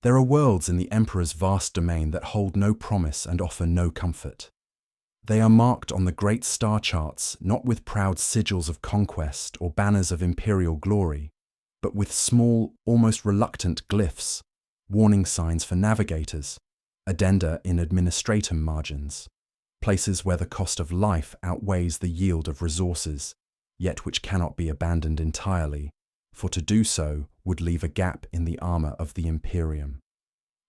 There are worlds in the Emperor's vast domain that hold no promise and offer no comfort. They are marked on the great star charts not with proud sigils of conquest or banners of imperial glory, but with small, almost reluctant glyphs, warning signs for navigators, addenda in administratum margins, places where the cost of life outweighs the yield of resources, yet which cannot be abandoned entirely, for to do so would leave a gap in the armor of the Imperium.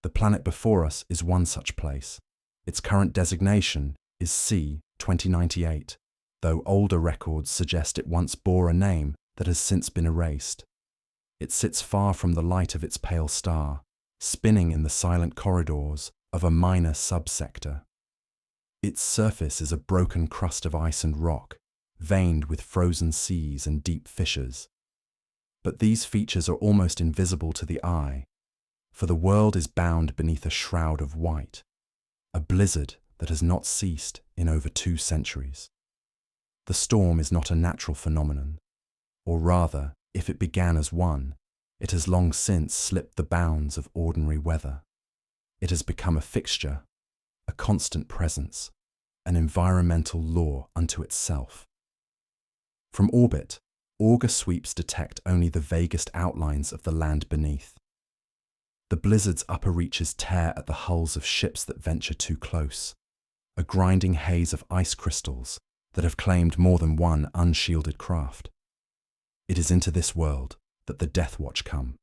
The planet before us is one such place. Its current designation is C-2098, though older records suggest it once bore a name that has since been erased. It sits far from the light of its pale star, spinning in the silent corridors of a minor subsector. Its surface is a broken crust of ice and rock, veined with frozen seas and deep fissures. But these features are almost invisible to the eye, for the world is bound beneath a shroud of white, a blizzard that has not ceased in over 2 centuries. The storm is not a natural phenomenon, or rather, if it began as one, it has long since slipped the bounds of ordinary weather. It has become a fixture, a constant presence, an environmental law unto itself. From orbit, auger sweeps detect only the vaguest outlines of the land beneath. The blizzard's upper reaches tear at the hulls of ships that venture too close, a grinding haze of ice crystals that have claimed more than one unshielded craft. It is into this world that the Deathwatch come.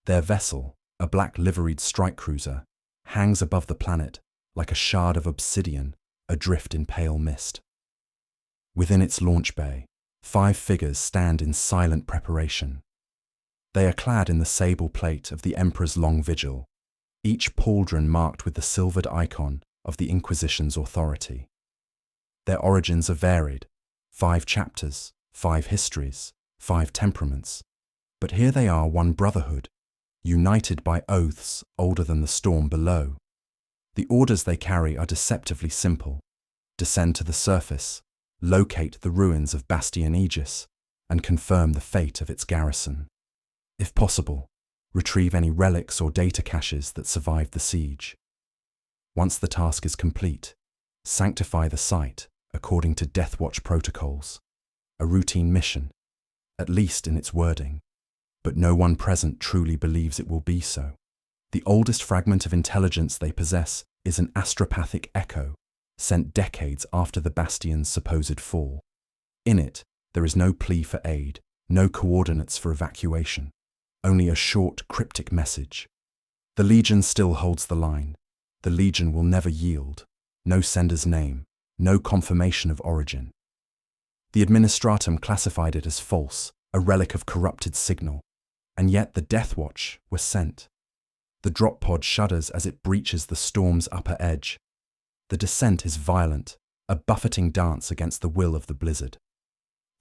Their vessel, a black liveried strike cruiser, hangs above the planet like a shard of obsidian adrift in pale mist. Within its launch bay, 5 figures stand in silent preparation. They are clad in the sable plate of the Emperor's long vigil, each pauldron marked with the silvered icon of the Inquisition's authority. Their origins are varied, 5 chapters, 5 histories, 5 temperaments, but here they are one brotherhood, united by oaths older than the storm below. The orders they carry are deceptively simple: descend to the surface, locate the ruins of Bastion Aegis, and confirm the fate of its garrison. If possible, retrieve any relics or data caches that survived the siege. Once the task is complete, sanctify the site according to Deathwatch protocols, a routine mission, at least in its wording, but no one present truly believes it will be so. The oldest fragment of intelligence they possess is an astropathic echo, sent decades after the Bastion's supposed fall. In it, there is no plea for aid, no coordinates for evacuation, only a short, cryptic message. The Legion still holds the line. The Legion will never yield. No sender's name, no confirmation of origin. The Administratum classified it as false, a relic of corrupted signal, and yet the Deathwatch were sent. The drop pod shudders as it breaches the storm's upper edge. The descent is violent, a buffeting dance against the will of the blizzard.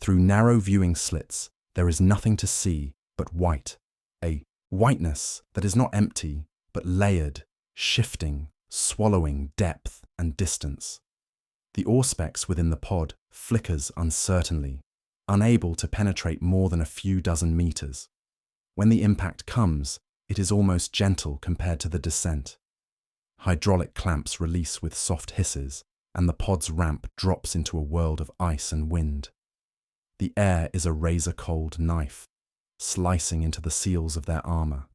Through narrow viewing slits, there is nothing to see but white, a whiteness that is not empty, but layered, shifting, swallowing depth and distance. The auspex within the pod flickers uncertainly, unable to penetrate more than a few dozen meters. When the impact comes, it is almost gentle compared to the descent. Hydraulic clamps release with soft hisses, and the pod's ramp drops into a world of ice and wind. The air is a razor-cold knife, slicing into the seals of their armor.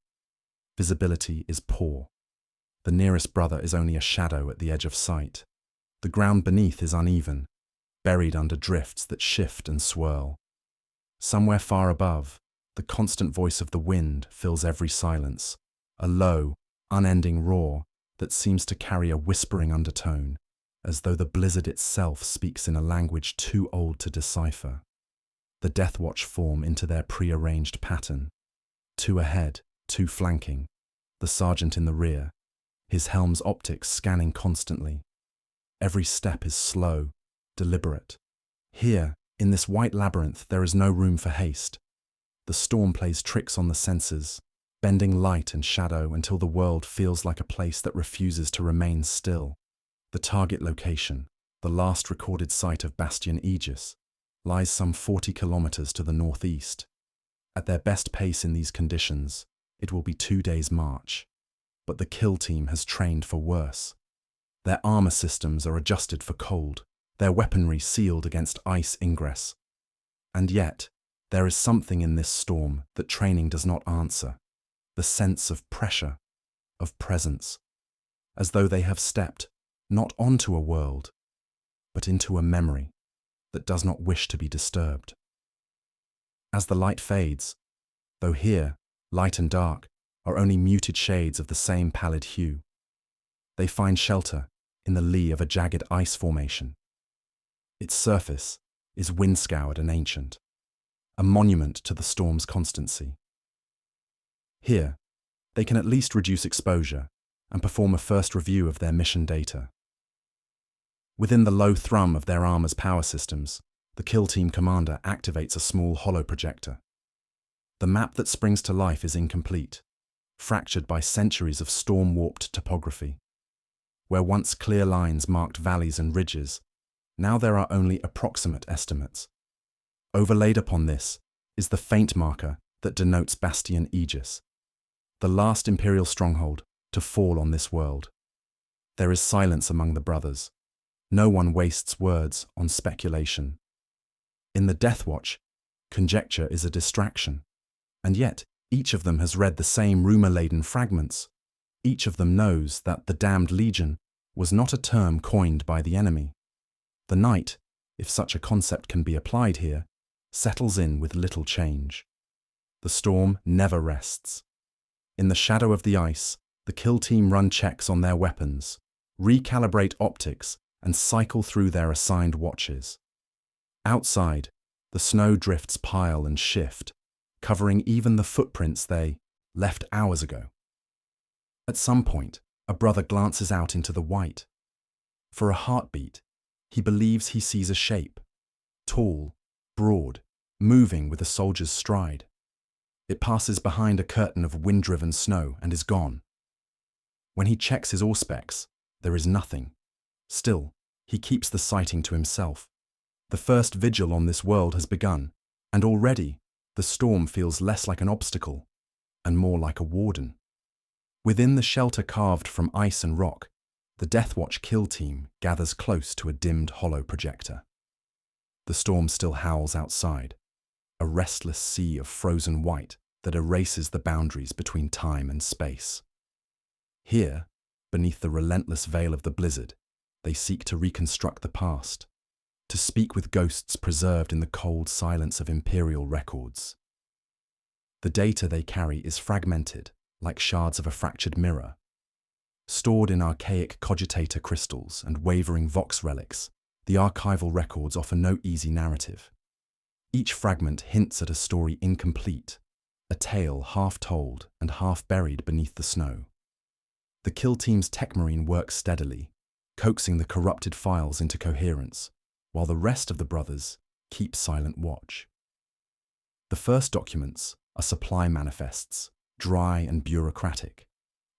Visibility is poor. The nearest brother is only a shadow at the edge of sight. The ground beneath is uneven, buried under drifts that shift and swirl. Somewhere far above, the constant voice of the wind fills every silence, a low, unending roar that seems to carry a whispering undertone, as though the blizzard itself speaks in a language too old to decipher. The Deathwatch form into their pre-arranged pattern. 2 ahead, 2 flanking, the sergeant in the rear, his helm's optics scanning constantly. Every step is slow, deliberate. Here, in this white labyrinth, there is no room for haste. The storm plays tricks on the senses, bending light and shadow until the world feels like a place that refuses to remain still. The target location, the last recorded site of Bastion Aegis, lies some 40 kilometers to the northeast. At their best pace in these conditions, it will be 2 days' march. But the kill team has trained for worse. Their armor systems are adjusted for cold, their weaponry sealed against ice ingress. And yet, there is something in this storm that training does not answer, the sense of pressure, of presence, as though they have stepped not onto a world, but into a memory that does not wish to be disturbed. As the light fades, though here, light and dark are only muted shades of the same pallid hue, they find shelter in the lee of a jagged ice formation. Its surface is wind-scoured and ancient, a monument to the storm's constancy. Here, they can at least reduce exposure and perform a first review of their mission data. Within the low thrum of their armor's power systems, the kill team commander activates a small hollow projector. The map that springs to life is incomplete, fractured by centuries of storm-warped topography. Where once clear lines marked valleys and ridges, now there are only approximate estimates. Overlaid upon this is the faint marker that denotes Bastion Aegis, the last Imperial stronghold to fall on this world. There is silence among the brothers. No one wastes words on speculation. In the Deathwatch, conjecture is a distraction, and yet each of them has read the same rumor-laden fragments. Each of them knows that the Damned Legion was not a term coined by the enemy. The night, if such a concept can be applied here, settles in with little change. The storm never rests. In the shadow of the ice, the kill team run checks on their weapons, recalibrate optics, and cycle through their assigned watches. Outside, the snow drifts pile and shift, covering even the footprints they left hours ago. At some point, a brother glances out into the white. For a heartbeat, he believes he sees a shape, tall, broad, moving with a soldier's stride. It passes behind a curtain of wind-driven snow and is gone. When he checks his auspex, there is nothing. Still, he keeps the sighting to himself. The first vigil on this world has begun, and already the storm feels less like an obstacle and more like a warden. Within the shelter carved from ice and rock, the Deathwatch kill team gathers close to a dimmed hollow projector. The storm still howls outside, a restless sea of frozen white that erases the boundaries between time and space. Here, beneath the relentless veil of the blizzard, they seek to reconstruct the past, to speak with ghosts preserved in the cold silence of Imperial records. The data they carry is fragmented, like shards of a fractured mirror. Stored in archaic cogitator crystals and wavering vox relics, the archival records offer no easy narrative. Each fragment hints at a story incomplete, a tale half told and half buried beneath the snow. The kill team's techmarine works steadily, coaxing the corrupted files into coherence, while the rest of the brothers keep silent watch. The first documents are supply manifests, dry and bureaucratic.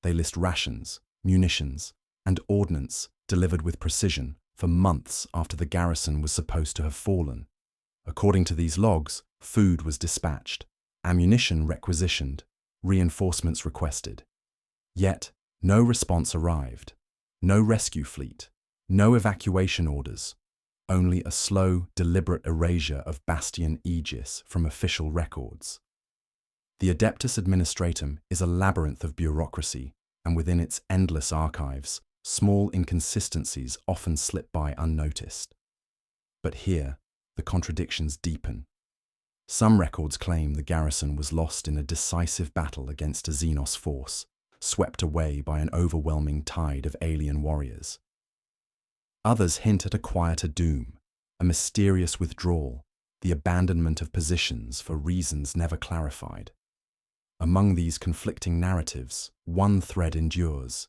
They list rations, munitions, and ordnance delivered with precision for months after the garrison was supposed to have fallen. According to these logs, food was dispatched, ammunition requisitioned, reinforcements requested. Yet, no response arrived, no rescue fleet, no evacuation orders, only a slow, deliberate erasure of Bastion Aegis from official records. The Adeptus Administratum is a labyrinth of bureaucracy, and within its endless archives, small inconsistencies often slip by unnoticed. But here, the contradictions deepen. Some records claim the garrison was lost in a decisive battle against a Xenos force, swept away by an overwhelming tide of alien warriors. Others hint at a quieter doom, a mysterious withdrawal, the abandonment of positions for reasons never clarified. Among these conflicting narratives, one thread endures: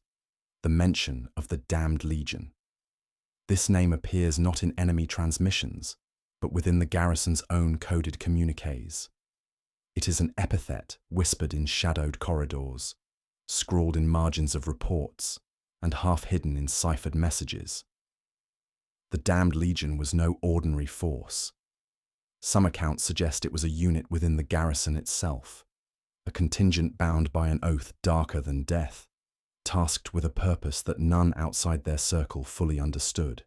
the mention of the Damned Legion. This name appears not in enemy transmissions, but within the garrison's own coded communiques. It is an epithet whispered in shadowed corridors, scrawled in margins of reports, and half hidden in ciphered messages. The Damned Legion was no ordinary force. Some accounts suggest it was a unit within the garrison itself, a contingent bound by an oath darker than death, tasked with a purpose that none outside their circle fully understood.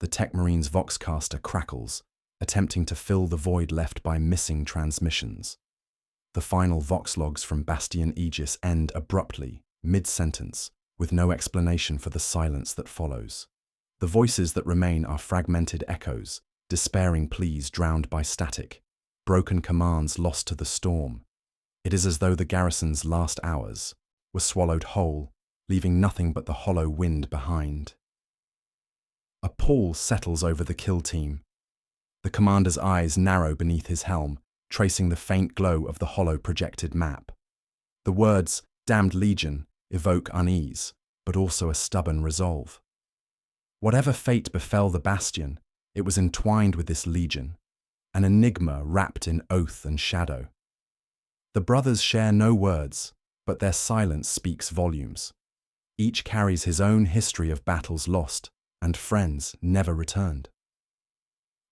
The Tech Marines Voxcaster crackles, attempting to fill the void left by missing transmissions. The final Vox logs from Bastion Aegis end abruptly, mid-sentence, with no explanation for the silence that follows. The voices that remain are fragmented echoes, despairing pleas drowned by static, broken commands lost to the storm. It is as though the garrison's last hours were swallowed whole, leaving nothing but the hollow wind behind. A pall settles over the kill team. The commander's eyes narrow beneath his helm, tracing the faint glow of the hollow projected map. The words, "Damned Legion," evoke unease, but also a stubborn resolve. Whatever fate befell the Bastion, it was entwined with this legion, an enigma wrapped in oath and shadow. The brothers share no words, but their silence speaks volumes. Each carries his own history of battles lost and friends never returned.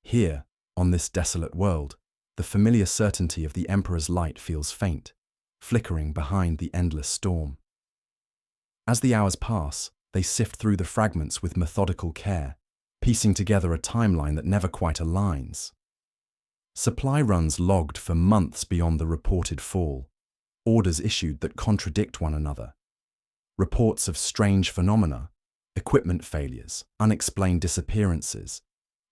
Here, on this desolate world, the familiar certainty of the Emperor's light feels faint, flickering behind the endless storm. As the hours pass, they sift through the fragments with methodical care, piecing together a timeline that never quite aligns. Supply runs logged for months beyond the reported fall, orders issued that contradict one another, reports of strange phenomena, equipment failures, unexplained disappearances,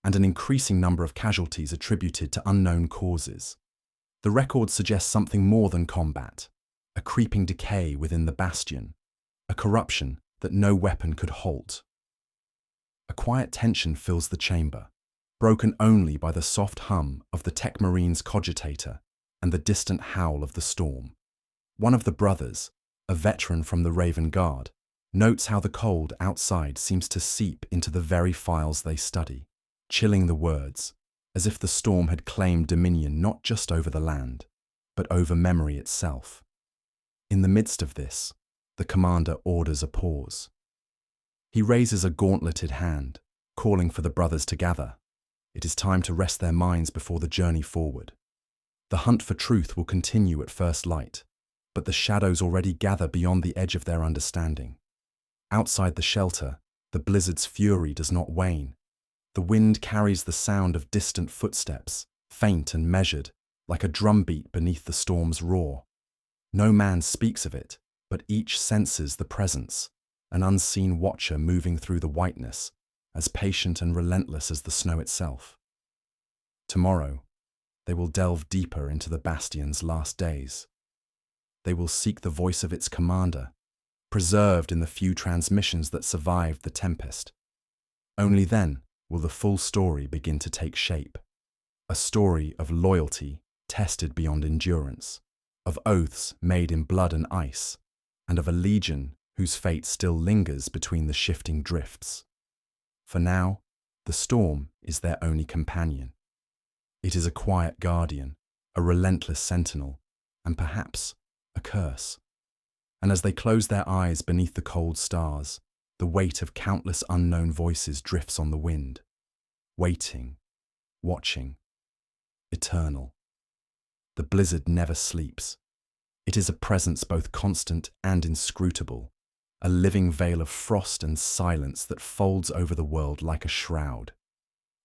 and an increasing number of casualties attributed to unknown causes. The record suggests something more than combat, a creeping decay within the Bastion, a corruption that no weapon could halt. A quiet tension fills the chamber, broken only by the soft hum of the Tech Marines cogitator and the distant howl of the storm. One of the brothers, a veteran from the Raven Guard, notes how the cold outside seems to seep into the very files they study, chilling the words, as if the storm had claimed dominion not just over the land, but over memory itself. In the midst of this, the commander orders a pause. He raises a gauntleted hand, calling for the brothers to gather. It is time to rest their minds before the journey forward. The hunt for truth will continue at first light, but the shadows already gather beyond the edge of their understanding. Outside the shelter, the blizzard's fury does not wane. The wind carries the sound of distant footsteps, faint and measured, like a drumbeat beneath the storm's roar. No man speaks of it, but each senses the presence, an unseen watcher moving through the whiteness, as patient and relentless as the snow itself. Tomorrow, they will delve deeper into the Bastion's last days. They will seek the voice of its commander, preserved in the few transmissions that survived the tempest. Only then will the full story begin to take shape. A story of loyalty tested beyond endurance, of oaths made in blood and ice, and of a legion whose fate still lingers between the shifting drifts. For now, the storm is their only companion. It is a quiet guardian, a relentless sentinel, and perhaps a curse. And as they close their eyes beneath the cold stars, the weight of countless unknown voices drifts on the wind, waiting, watching, eternal. The blizzard never sleeps. It is a presence both constant and inscrutable, a living veil of frost and silence that folds over the world like a shroud.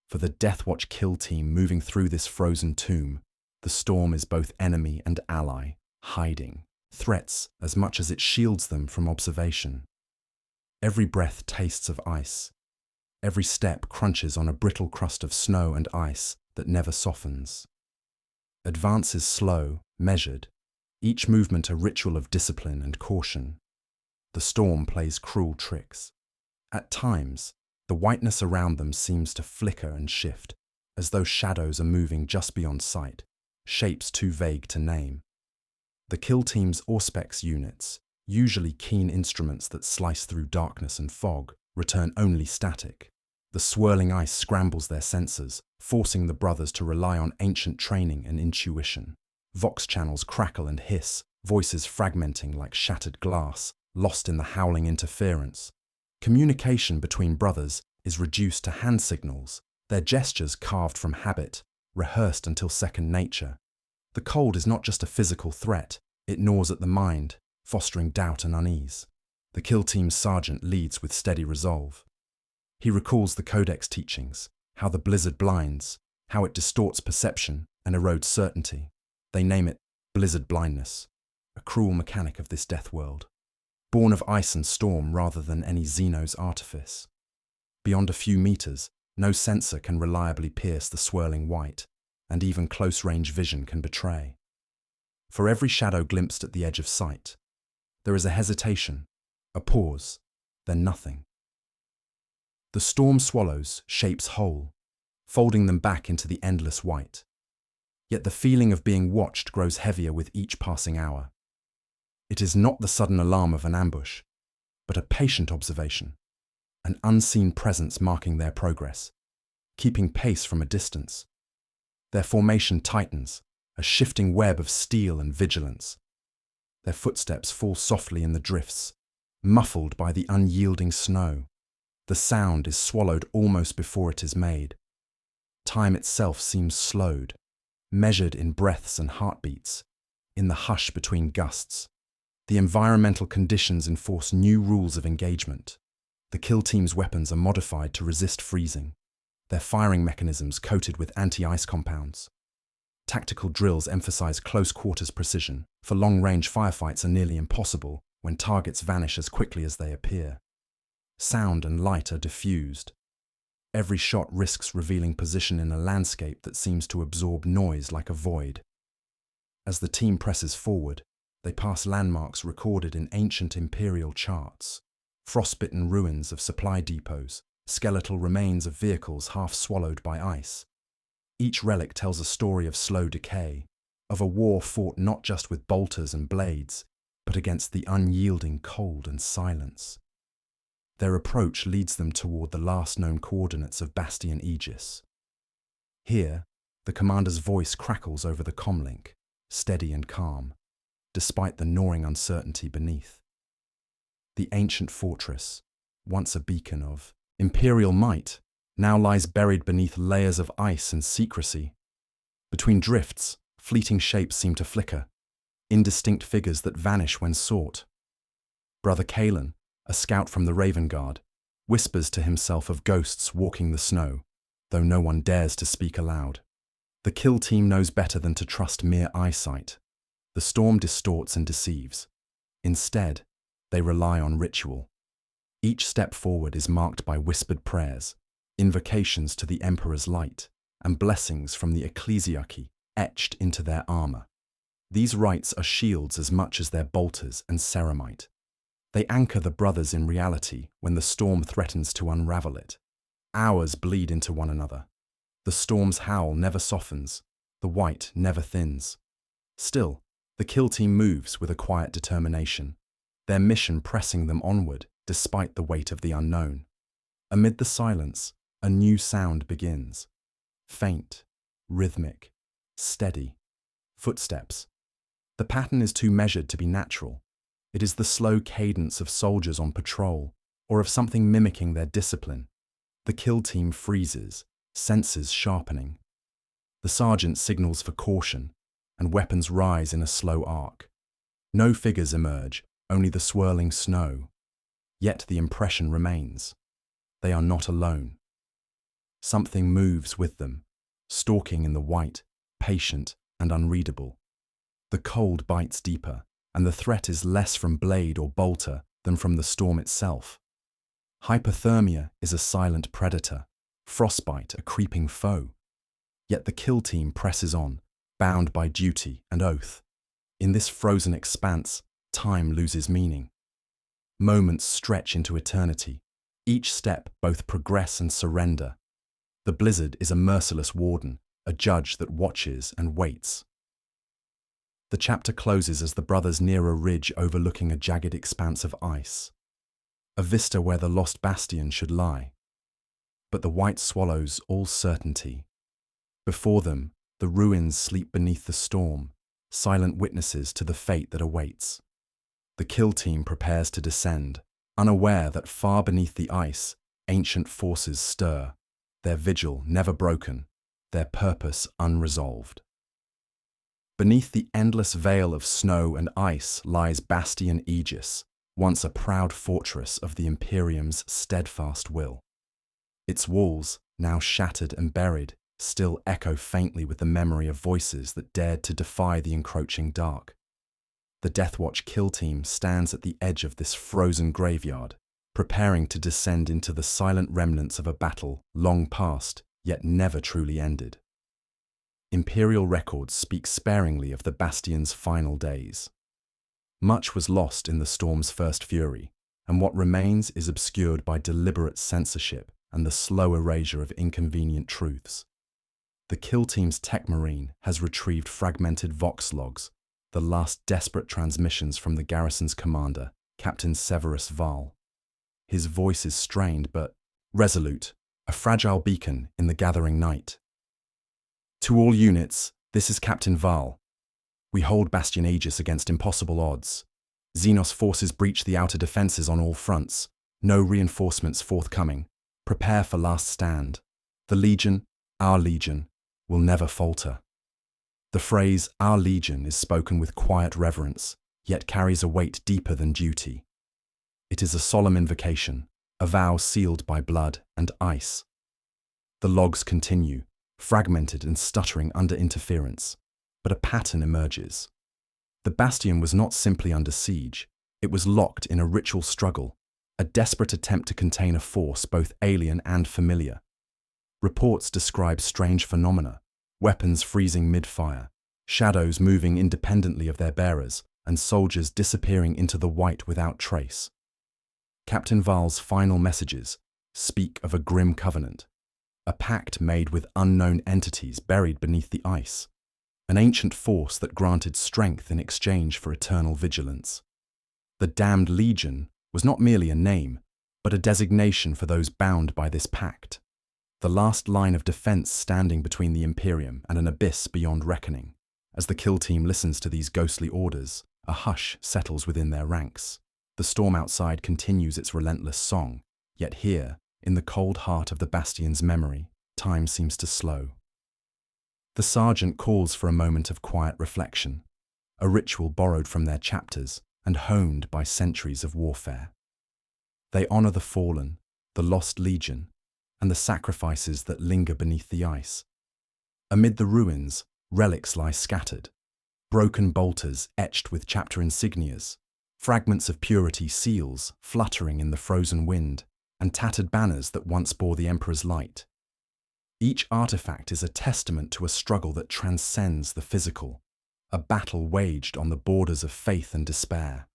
For the Deathwatch kill team moving through this frozen tomb, the storm is both enemy and ally, hiding, threats as much as it shields them from observation. Every breath tastes of ice. Every step crunches on a brittle crust of snow and ice that never softens. Advance is slow, measured, each movement a ritual of discipline and caution. The storm plays cruel tricks. At times, the whiteness around them seems to flicker and shift, as though shadows are moving just beyond sight, shapes too vague to name. The kill team's Auspex units, usually keen instruments that slice through darkness and fog, return only static. The swirling ice scrambles their sensors, forcing the brothers to rely on ancient training and intuition. Vox channels crackle and hiss, voices fragmenting like shattered glass, lost in the howling interference. Communication between brothers is reduced to hand signals, their gestures carved from habit, rehearsed until second nature. The cold is not just a physical threat, It gnaws at the mind, fostering doubt and unease. The kill team's sergeant leads with steady resolve. He recalls the Codex teachings, how the blizzard blinds, how it distorts perception and erodes certainty. They name it blizzard blindness, a cruel mechanic of this death world, born of ice and storm rather than any Xeno's artifice. Beyond a few meters, no sensor can reliably pierce the swirling white, and even close-range vision can betray. For every shadow glimpsed at the edge of sight, there is a hesitation, a pause, then nothing. The storm swallows shapes whole, folding them back into the endless white. Yet the feeling of being watched grows heavier with each passing hour. It is not the sudden alarm of an ambush, but a patient observation, an unseen presence marking their progress, keeping pace from a distance. Their formation tightens, a shifting web of steel and vigilance. Their footsteps fall softly in the drifts, muffled by the unyielding snow. The sound is swallowed almost before it is made. Time itself seems slowed, measured in breaths and heartbeats, in the hush between gusts. The environmental conditions enforce new rules of engagement. The kill team's weapons are modified to resist freezing, their firing mechanisms coated with anti-ice compounds. Tactical drills emphasize close-quarters precision, for long-range firefights are nearly impossible when targets vanish as quickly as they appear. Sound and light are diffused. Every shot risks revealing position in a landscape that seems to absorb noise like a void. As the team presses forward, they pass landmarks recorded in ancient Imperial charts, frostbitten ruins of supply depots, skeletal remains of vehicles half swallowed by ice. Each relic tells a story of slow decay, of a war fought not just with bolters and blades, but against the unyielding cold and silence. Their approach leads them toward the last known coordinates of Bastion Aegis. Here, the commander's voice crackles over the comlink, steady and calm, despite the gnawing uncertainty beneath. The ancient fortress, once a beacon of imperial might, now lies buried beneath layers of ice and secrecy. Between drifts, fleeting shapes seem to flicker, indistinct figures that vanish when sought. Brother Kalen, a scout from the Raven Guard, whispers to himself of ghosts walking the snow, though no one dares to speak aloud. The kill team knows better than to trust mere eyesight. The storm distorts and deceives. Instead, they rely on ritual. Each step forward is marked by whispered prayers, invocations to the Emperor's light, and blessings from the ecclesiarchy etched into their armor. These rites are shields as much as their bolters and ceramite. They anchor the brothers in reality when the storm threatens to unravel it. Hours bleed into one another. The storm's howl never softens, the white never thins. Still, the kill team moves with a quiet determination, their mission pressing them onward despite the weight of the unknown. Amid the silence, a new sound begins. Faint, rhythmic, steady. Footsteps. The pattern is too measured to be natural. It is the slow cadence of soldiers on patrol, or of something mimicking their discipline. The kill team freezes, senses sharpening. The sergeant signals for caution, and weapons rise in a slow arc. No figures emerge, only the swirling snow. Yet the impression remains. They are not alone. Something moves with them, stalking in the white, patient and unreadable. The cold bites deeper, and the threat is less from blade or bolter than from the storm itself. Hypothermia is a silent predator, frostbite a creeping foe. Yet the kill team presses on, bound by duty and oath. In this frozen expanse, time loses meaning. Moments stretch into eternity, each step both progress and surrender. The blizzard is a merciless warden, a judge that watches and waits. The chapter closes as the brothers near a ridge overlooking a jagged expanse of ice, a vista where the lost bastion should lie. But the white swallows all certainty. Before them, the ruins sleep beneath the storm, silent witnesses to the fate that awaits. The kill team prepares to descend, unaware that far beneath the ice, ancient forces stir, their vigil never broken, their purpose unresolved. Beneath the endless veil of snow and ice lies Bastion Aegis, once a proud fortress of the Imperium's steadfast will. Its walls, now shattered and buried, still echo faintly with the memory of voices that dared to defy the encroaching dark. The Deathwatch kill team stands at the edge of this frozen graveyard, preparing to descend into the silent remnants of a battle long past, yet never truly ended. Imperial records speak sparingly of the Bastion's final days. Much was lost in the storm's first fury, and what remains is obscured by deliberate censorship and the slow erasure of inconvenient truths. The kill team's tech marine has retrieved fragmented Vox logs, the last desperate transmissions from the garrison's commander, Captain Severus Val. His voice is strained but resolute, a fragile beacon in the gathering night. To all units, this is Captain Val. We hold Bastion Aegis against impossible odds. Xenos forces breach the outer defenses on all fronts. No reinforcements forthcoming. Prepare for last stand. The Legion, our Legion, will never falter. The phrase, our Legion, is spoken with quiet reverence, yet carries a weight deeper than duty. It is a solemn invocation, a vow sealed by blood and ice. The logs continue, fragmented and stuttering under interference, but a pattern emerges. The Bastion was not simply under siege, it was locked in a ritual struggle, a desperate attempt to contain a force both alien and familiar. Reports describe strange phenomena, weapons freezing mid-fire, shadows moving independently of their bearers, and soldiers disappearing into the white without trace. Captain Val's final messages speak of a grim covenant, a pact made with unknown entities buried beneath the ice, an ancient force that granted strength in exchange for eternal vigilance. The Damned Legion was not merely a name, but a designation for those bound by this pact, the last line of defense standing between the Imperium and an abyss beyond reckoning. As the kill team listens to these ghostly orders, a hush settles within their ranks. The storm outside continues its relentless song, yet here, in the cold heart of the Bastion's memory, time seems to slow. The sergeant calls for a moment of quiet reflection, a ritual borrowed from their chapters and honed by centuries of warfare. They honor the fallen, the lost legion, and the sacrifices that linger beneath the ice. Amid the ruins, relics lie scattered, broken bolters etched with chapter insignias, fragments of purity seals fluttering in the frozen wind, and tattered banners that once bore the Emperor's light. Each artifact is a testament to a struggle that transcends the physical, a battle waged on the borders of faith and despair.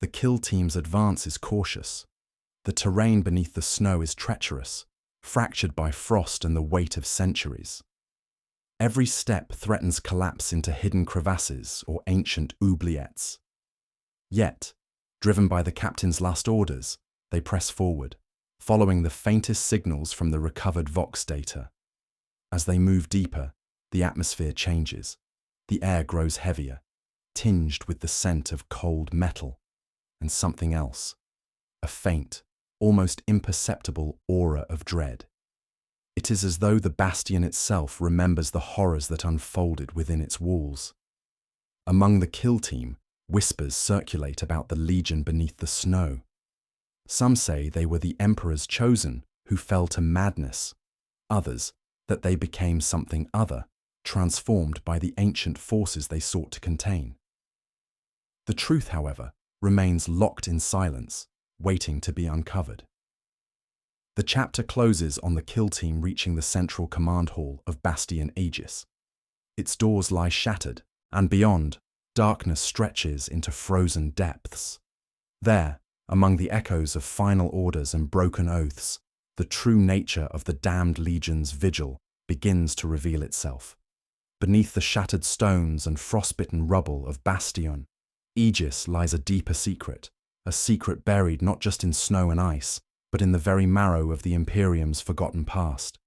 The kill team's advance is cautious. The terrain beneath the snow is treacherous, fractured by frost and the weight of centuries. Every step threatens collapse into hidden crevasses or ancient oubliettes. Yet, driven by the captain's last orders, they press forward, following the faintest signals from the recovered Vox data. As they move deeper, the atmosphere changes. The air grows heavier, tinged with the scent of cold metal, and something else, a faint, almost imperceptible aura of dread. It is as though the Bastion itself remembers the horrors that unfolded within its walls. Among the kill team, whispers circulate about the Legion beneath the snow. Some say they were the Emperor's chosen who fell to madness. Others, that they became something other, transformed by the ancient forces they sought to contain. The truth, however, remains locked in silence, waiting to be uncovered. The chapter closes on the kill team reaching the central command hall of Bastion Aegis. Its doors lie shattered, and beyond, darkness stretches into frozen depths. There, among the echoes of final orders and broken oaths, the true nature of the Damned Legion's vigil begins to reveal itself. Beneath the shattered stones and frostbitten rubble of Bastion Aegis lies a deeper secret, a secret buried not just in snow and ice, but in the very marrow of the Imperium's forgotten past.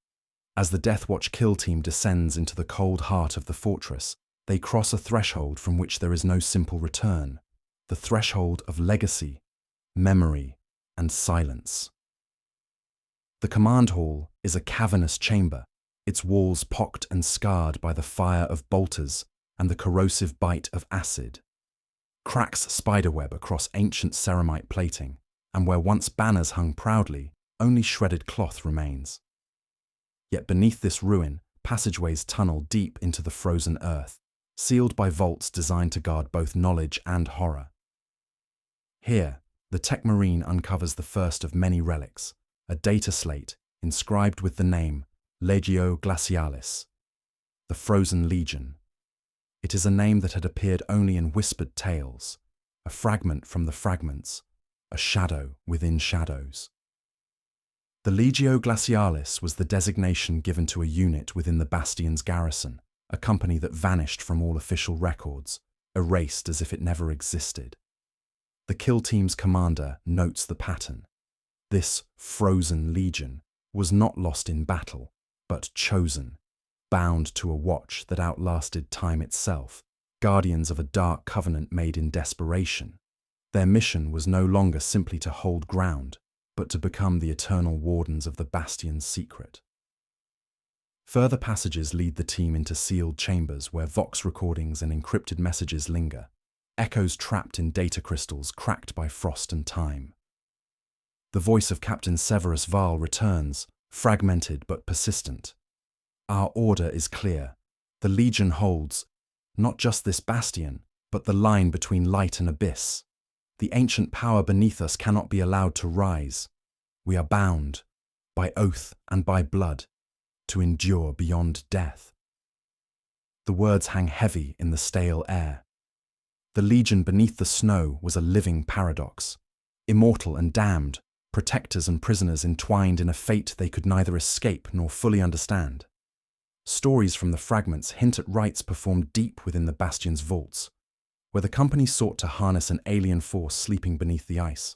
As the Deathwatch kill team descends into the cold heart of the fortress, they cross a threshold from which there is no simple return, the threshold of legacy, memory, and silence. The command hall is a cavernous chamber, its walls pocked and scarred by the fire of bolters, and the corrosive bite of acid. Cracks spiderweb across ancient ceramite plating, and where once banners hung proudly, only shredded cloth remains. Yet beneath this ruin, passageways tunnel deep into the frozen earth, sealed by vaults designed to guard both knowledge and horror. Here, the Tech Marine uncovers the first of many relics, a data slate inscribed with the name Legio Glacialis, the Frozen Legion. It is a name that had appeared only in whispered tales, a fragment from the fragments, a shadow within shadows. The Legio Glacialis was the designation given to a unit within the Bastion's garrison, a company that vanished from all official records, erased as if it never existed. The kill team's commander notes the pattern. This frozen legion was not lost in battle, but chosen, bound to a watch that outlasted time itself, guardians of a dark covenant made in desperation. Their mission was no longer simply to hold ground, but to become the eternal wardens of the Bastion's secret. Further passages lead the team into sealed chambers where vox recordings and encrypted messages linger, echoes trapped in data crystals cracked by frost and time. The voice of Captain Severus Val returns, fragmented but persistent. Our order is clear. The Legion holds, not just this bastion, but the line between light and abyss. The ancient power beneath us cannot be allowed to rise. We are bound, by oath and by blood, to endure beyond death. The words hang heavy in the stale air. The Legion beneath the snow was a living paradox. Immortal and damned, protectors and prisoners entwined in a fate they could neither escape nor fully understand. Stories from the fragments hint at rites performed deep within the Bastion's vaults, where the company sought to harness an alien force sleeping beneath the ice.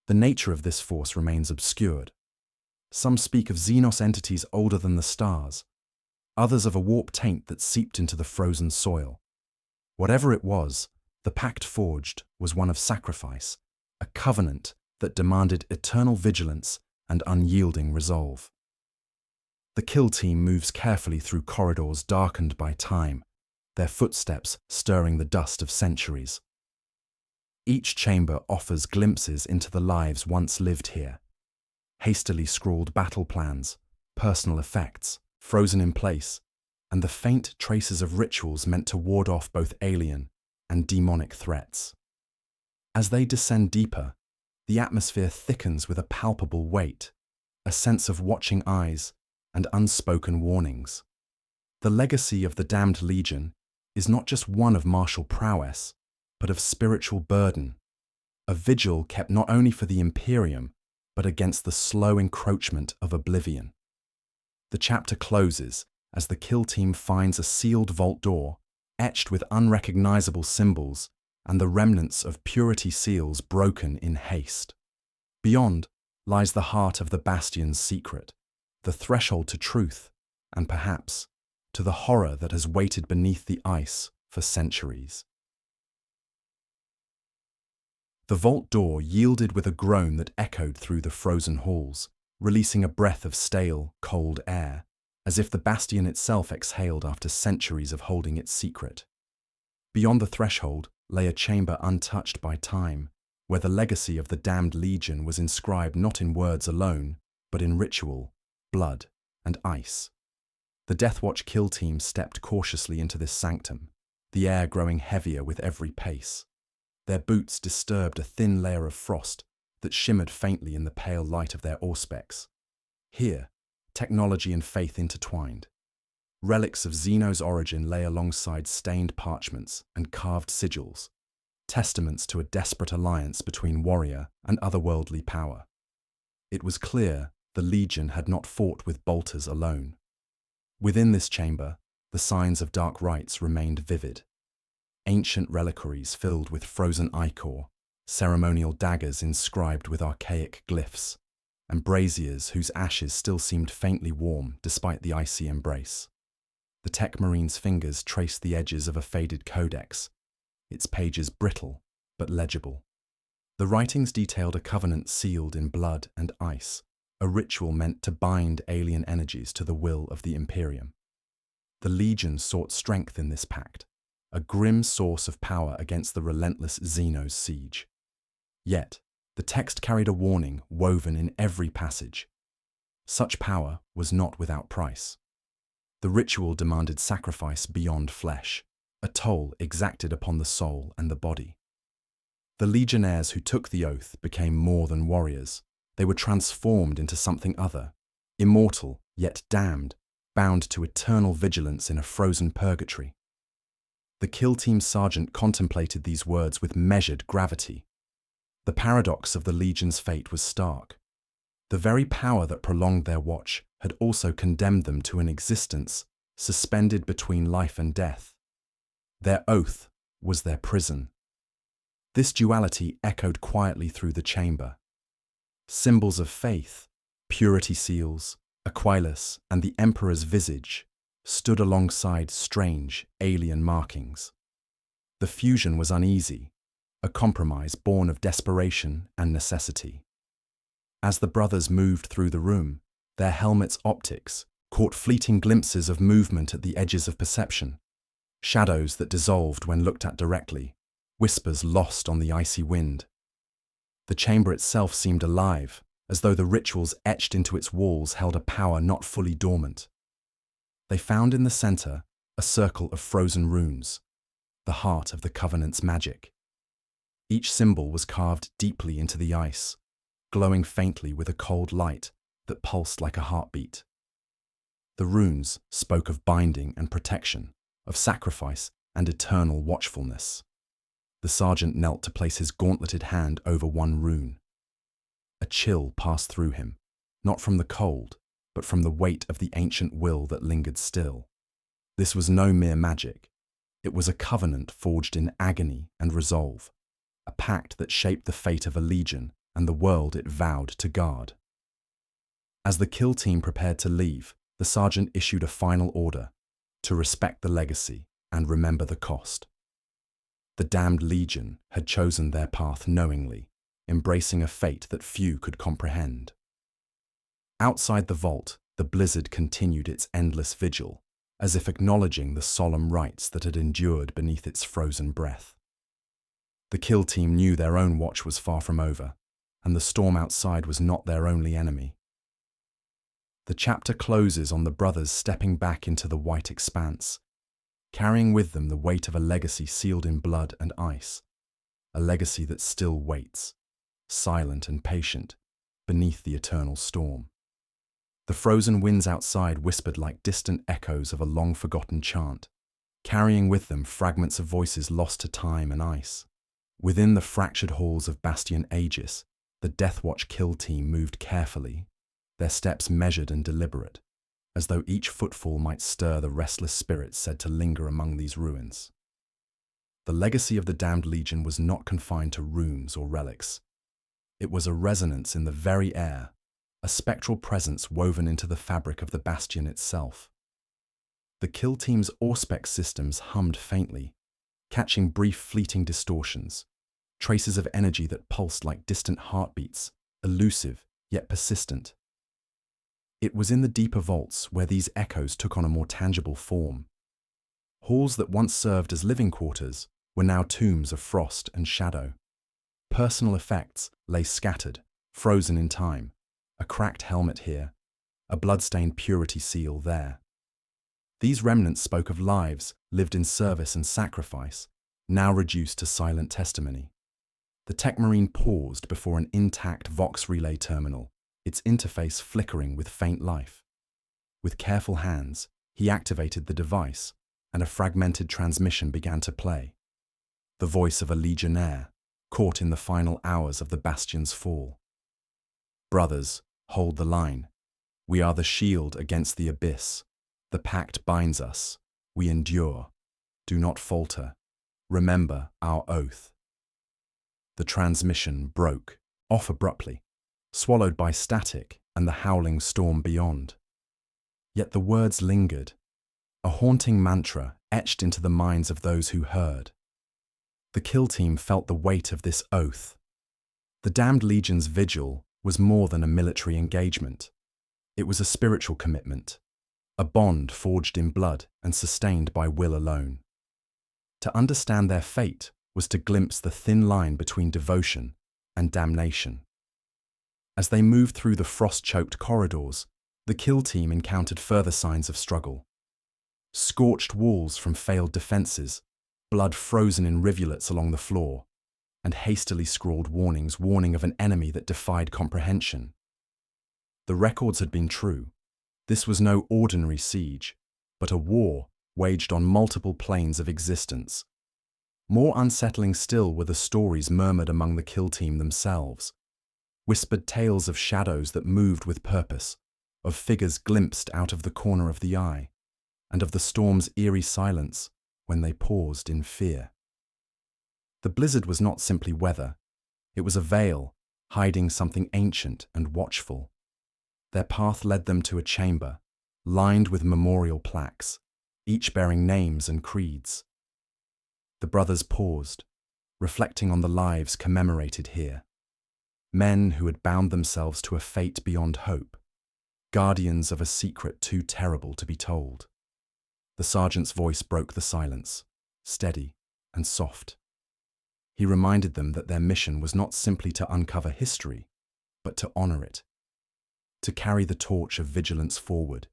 The nature of this force remains obscured. Some speak of Xenos entities older than the stars, others of a warp taint that seeped into the frozen soil. Whatever it was, the pact forged was one of sacrifice, a covenant that demanded eternal vigilance and unyielding resolve. The kill team moves carefully through corridors darkened by time, their footsteps stirring the dust of centuries. Each chamber offers glimpses into the lives once lived here. Hastily scrawled battle plans, personal effects, frozen in place, and the faint traces of rituals meant to ward off both alien and demonic threats. As they descend deeper, the atmosphere thickens with a palpable weight, a sense of watching eyes and unspoken warnings. The legacy of the Damned Legion is not just one of martial prowess, but of spiritual burden, a vigil kept not only for the Imperium, but against the slow encroachment of oblivion. The chapter closes as the kill team finds a sealed vault door, etched with unrecognizable symbols and the remnants of purity seals broken in haste. Beyond lies the heart of the Bastion's secret, the threshold to truth, and perhaps to the horror that has waited beneath the ice for centuries. The vault door yielded with a groan that echoed through the frozen halls, releasing a breath of stale, cold air, as if the bastion itself exhaled after centuries of holding its secret. Beyond the threshold lay a chamber untouched by time, where the legacy of the Damned Legion was inscribed not in words alone, but in ritual, blood, and ice. The Deathwatch kill team stepped cautiously into this sanctum, the air growing heavier with every pace. Their boots disturbed a thin layer of frost that shimmered faintly in the pale light of their auspex. Here, technology and faith intertwined. Relics of Xeno's origin lay alongside stained parchments and carved sigils, testaments to a desperate alliance between warrior and otherworldly power. It was clear the Legion had not fought with bolters alone. Within this chamber, the signs of dark rites remained vivid. Ancient reliquaries filled with frozen ichor, ceremonial daggers inscribed with archaic glyphs, and braziers whose ashes still seemed faintly warm despite the icy embrace. The Tech Marine's fingers traced the edges of a faded codex, its pages brittle but legible. The writings detailed a covenant sealed in blood and ice, a ritual meant to bind alien energies to the will of the Imperium. The Legion sought strength in this pact, a grim source of power against the relentless Xeno's siege. Yet, the text carried a warning woven in every passage. Such power was not without price. The ritual demanded sacrifice beyond flesh, a toll exacted upon the soul and the body. The legionnaires who took the oath became more than warriors. They were transformed into something other, immortal yet damned, bound to eternal vigilance in a frozen purgatory. The kill team sergeant contemplated these words with measured gravity. The paradox of the Legion's fate was stark. The very power that prolonged their watch had also condemned them to an existence suspended between life and death. Their oath was their prison. This duality echoed quietly through the chamber. Symbols of faith, purity seals, Aquilas, and the Emperor's visage stood alongside strange, alien markings. The fusion was uneasy, a compromise born of desperation and necessity. As the brothers moved through the room, their helmets' optics caught fleeting glimpses of movement at the edges of perception, shadows that dissolved when looked at directly, whispers lost on the icy wind. The chamber itself seemed alive, as though the rituals etched into its walls held a power not fully dormant. They found in the center a circle of frozen runes, the heart of the Covenant's magic. Each symbol was carved deeply into the ice, glowing faintly with a cold light that pulsed like a heartbeat. The runes spoke of binding and protection, of sacrifice and eternal watchfulness. The sergeant knelt to place his gauntleted hand over one rune. A chill passed through him, not from the cold, but from the weight of the ancient will that lingered still. This was no mere magic. It was a covenant forged in agony and resolve, a pact that shaped the fate of a legion and the world it vowed to guard. As the kill team prepared to leave, the sergeant issued a final order: to respect the legacy and remember the cost. The damned legion had chosen their path knowingly, embracing a fate that few could comprehend. Outside the vault, the blizzard continued its endless vigil, as if acknowledging the solemn rites that had endured beneath its frozen breath. The kill team knew their own watch was far from over, and the storm outside was not their only enemy. The chapter closes on the brothers stepping back into the white expanse, carrying with them the weight of a legacy sealed in blood and ice, a legacy that still waits, silent and patient, beneath the eternal storm. The frozen winds outside whispered like distant echoes of a long-forgotten chant, carrying with them fragments of voices lost to time and ice. Within the fractured halls of Bastion Aegis, the Deathwatch kill team moved carefully, their steps measured and deliberate, as though each footfall might stir the restless spirits said to linger among these ruins. The legacy of the damned legion was not confined to runes or relics. It was a resonance in the very air, a spectral presence woven into the fabric of the bastion itself. The kill team's auspex systems hummed faintly, catching brief fleeting distortions, traces of energy that pulsed like distant heartbeats, elusive yet persistent. It was in the deeper vaults where these echoes took on a more tangible form. Halls that once served as living quarters were now tombs of frost and shadow. Personal effects lay scattered, frozen in time, a cracked helmet here, a blood-stained purity seal there. These remnants spoke of lives lived in service and sacrifice, now reduced to silent testimony. The tech marine paused before an intact Vox relay terminal, its interface flickering with faint life. With careful hands, he activated the device, and a fragmented transmission began to play. The voice of a legionnaire, caught in the final hours of the bastion's fall. Brothers, hold the line. We are the shield against the abyss. The pact binds us. We endure. Do not falter. Remember our oath. The transmission broke, off abruptly, swallowed by static and the howling storm beyond. Yet the words lingered, a haunting mantra etched into the minds of those who heard. The kill team felt the weight of this oath. The damned legion's vigil was more than a military engagement. It was a spiritual commitment, a bond forged in blood and sustained by will alone. To understand their fate was to glimpse the thin line between devotion and damnation. As they moved through the frost-choked corridors, the kill team encountered further signs of struggle. Scorched walls from failed defenses, blood frozen in rivulets along the floor, and hastily scrawled warnings warning of an enemy that defied comprehension. The records had been true. This was no ordinary siege, but a war waged on multiple planes of existence. More unsettling still were the stories murmured among the kill team themselves, whispered tales of shadows that moved with purpose, of figures glimpsed out of the corner of the eye, and of the storm's eerie silence when they paused in fear. The blizzard was not simply weather, it was a veil hiding something ancient and watchful. Their path led them to a chamber, lined with memorial plaques, each bearing names and creeds. The brothers paused, reflecting on the lives commemorated here. Men who had bound themselves to a fate beyond hope, guardians of a secret too terrible to be told. The sergeant's voice broke the silence, steady and soft. He reminded them that their mission was not simply to uncover history, but to honor it, to carry the torch of vigilance forward,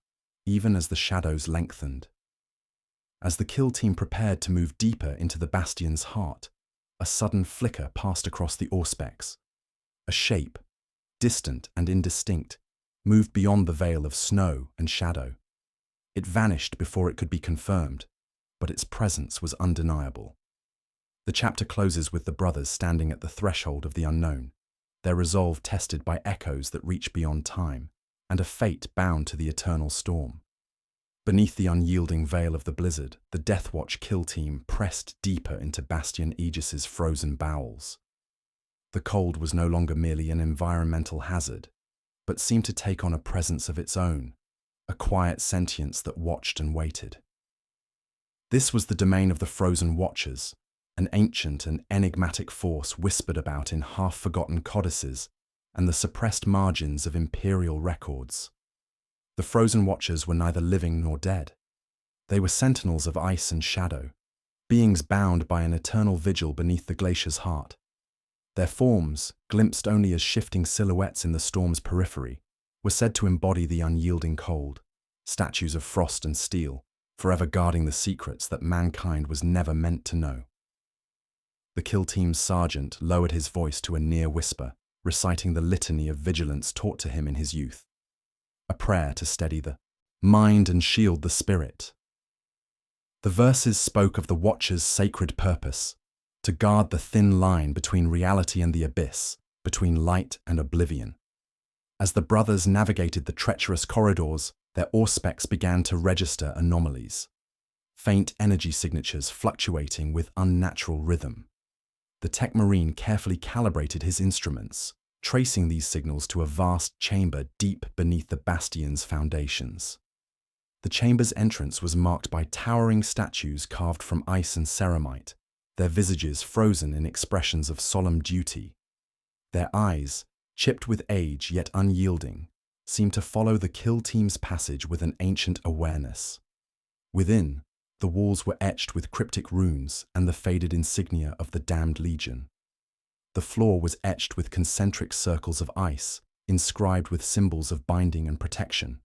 even as the shadows lengthened. As the kill team prepared to move deeper into the bastion's heart, a sudden flicker passed across the auspex. A shape, distant and indistinct, moved beyond the veil of snow and shadow. It vanished before it could be confirmed, but its presence was undeniable. The chapter closes with the brothers standing at the threshold of the unknown, their resolve tested by echoes that reach beyond time, and a fate bound to the eternal storm. Beneath the unyielding veil of the blizzard, the Deathwatch kill team pressed deeper into Bastion Aegis's frozen bowels. The cold was no longer merely an environmental hazard, but seemed to take on a presence of its own, a quiet sentience that watched and waited. This was the domain of the Frozen Watchers, an ancient and enigmatic force whispered about in half-forgotten codices and the suppressed margins of imperial records. The Frozen Watchers were neither living nor dead. They were sentinels of ice and shadow, beings bound by an eternal vigil beneath the glacier's heart. Their forms, glimpsed only as shifting silhouettes in the storm's periphery, were said to embody the unyielding cold, statues of frost and steel, forever guarding the secrets that mankind was never meant to know. The kill team's sergeant lowered his voice to a near whisper, reciting the litany of vigilance taught to him in his youth, a prayer to steady the mind and shield the spirit. The verses spoke of the Watcher's sacred purpose, to guard the thin line between reality and the abyss, between light and oblivion. As the brothers navigated the treacherous corridors, their auspex began to register anomalies, faint energy signatures fluctuating with unnatural rhythm. The tech marine carefully calibrated his instruments, tracing these signals to a vast chamber deep beneath the bastion's foundations. The chamber's entrance was marked by towering statues carved from ice and ceramite, their visages frozen in expressions of solemn duty. Their eyes, chipped with age yet unyielding, seemed to follow the kill team's passage with an ancient awareness. Within, the walls were etched with cryptic runes and the faded insignia of the Damned Legion. The floor was etched with concentric circles of ice, inscribed with symbols of binding and protection.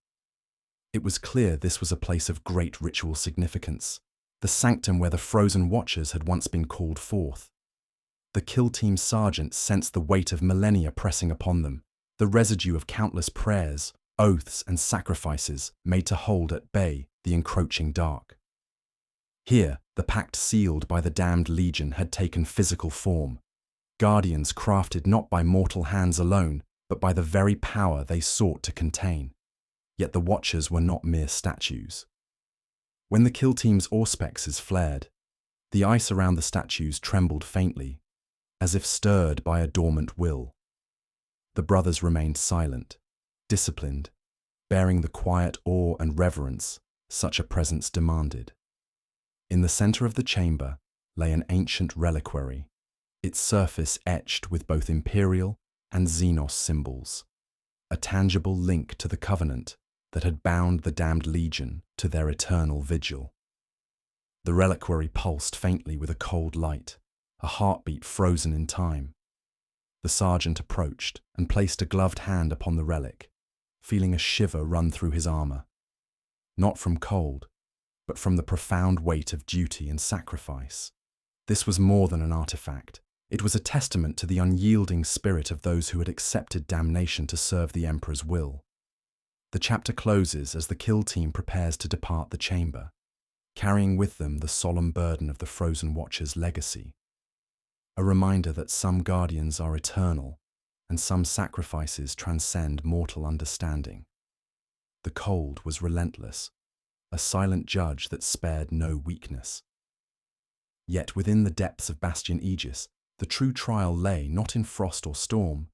It was clear this was a place of great ritual significance, the sanctum where the Frozen Watchers had once been called forth. The kill team sergeant sensed the weight of millennia pressing upon them, the residue of countless prayers, oaths, and sacrifices made to hold at bay the encroaching dark. Here, the pact sealed by the Damned Legion had taken physical form, guardians crafted not by mortal hands alone, but by the very power they sought to contain. Yet the Watchers were not mere statues. When the kill team's auspexes flared, the ice around the statues trembled faintly, as if stirred by a dormant will. The brothers remained silent, disciplined, bearing the quiet awe and reverence such a presence demanded. In the center of the chamber lay an ancient reliquary, its surface etched with both imperial and Xenos symbols, a tangible link to the Covenant that had bound the damned legion to their eternal vigil. The reliquary pulsed faintly with a cold light, a heartbeat frozen in time. The sergeant approached and placed a gloved hand upon the relic, feeling a shiver run through his armor. Not from cold, but from the profound weight of duty and sacrifice. This was more than an artifact. It was a testament to the unyielding spirit of those who had accepted damnation to serve the Emperor's will. The chapter closes as the kill team prepares to depart the chamber, carrying with them the solemn burden of the Frozen Watcher's legacy. A reminder that some guardians are eternal and some sacrifices transcend mortal understanding. The cold was relentless, a silent judge that spared no weakness. Yet within the depths of Bastion Aegis, the true trial lay not in frost or storm,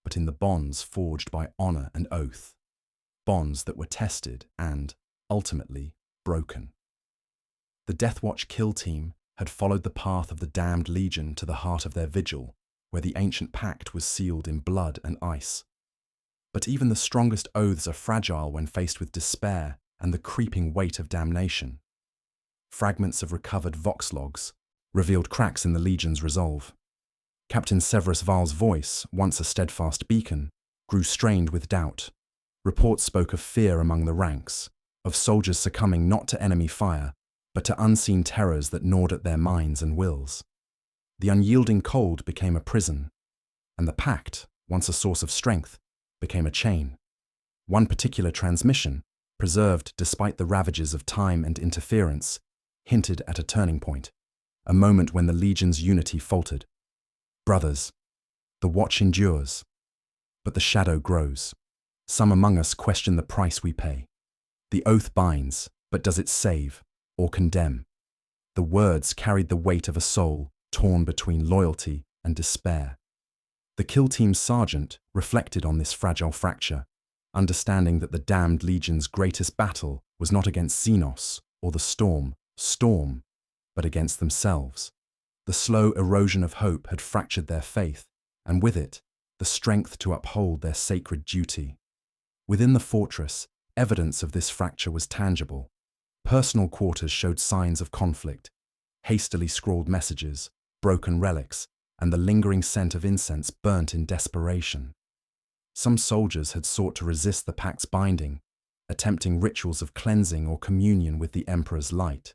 but in the bonds forged by honor and oath, bonds that were tested and, ultimately, broken. The Deathwatch kill team had followed the path of the damned legion to the heart of their vigil, where the ancient pact was sealed in blood and ice. But even the strongest oaths are fragile when faced with despair and the creeping weight of damnation. Fragments of recovered vox logs revealed cracks in the legion's resolve. Captain Severus Val's voice, once a steadfast beacon, grew strained with doubt. Reports spoke of fear among the ranks, of soldiers succumbing not to enemy fire, but to unseen terrors that gnawed at their minds and wills. The unyielding cold became a prison, and the pact, once a source of strength, became a chain. One particular transmission, preserved despite the ravages of time and interference, hinted at a turning point, a moment when the legion's unity faltered. Brothers, the watch endures, but the shadow grows. Some among us question the price we pay. The oath binds, but does it save or condemn? The words carried the weight of a soul torn between loyalty and despair. The kill team's sergeant reflected on this fragile fracture, understanding that the damned legion's greatest battle was not against Xenos or the storm, but against themselves. The slow erosion of hope had fractured their faith, and with it, the strength to uphold their sacred duty. Within the fortress, evidence of this fracture was tangible. Personal quarters showed signs of conflict, hastily scrawled messages, broken relics, and the lingering scent of incense burnt in desperation. Some soldiers had sought to resist the pact's binding, attempting rituals of cleansing or communion with the Emperor's light,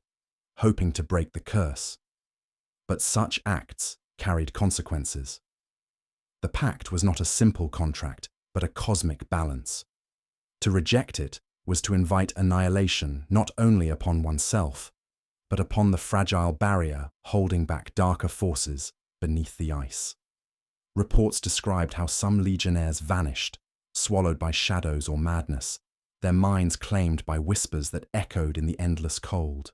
hoping to break the curse. But such acts carried consequences. The pact was not a simple contract, but a cosmic balance. To reject it was to invite annihilation not only upon oneself, but upon the fragile barrier holding back darker forces beneath the ice. Reports described how some legionnaires vanished, swallowed by shadows or madness, their minds claimed by whispers that echoed in the endless cold.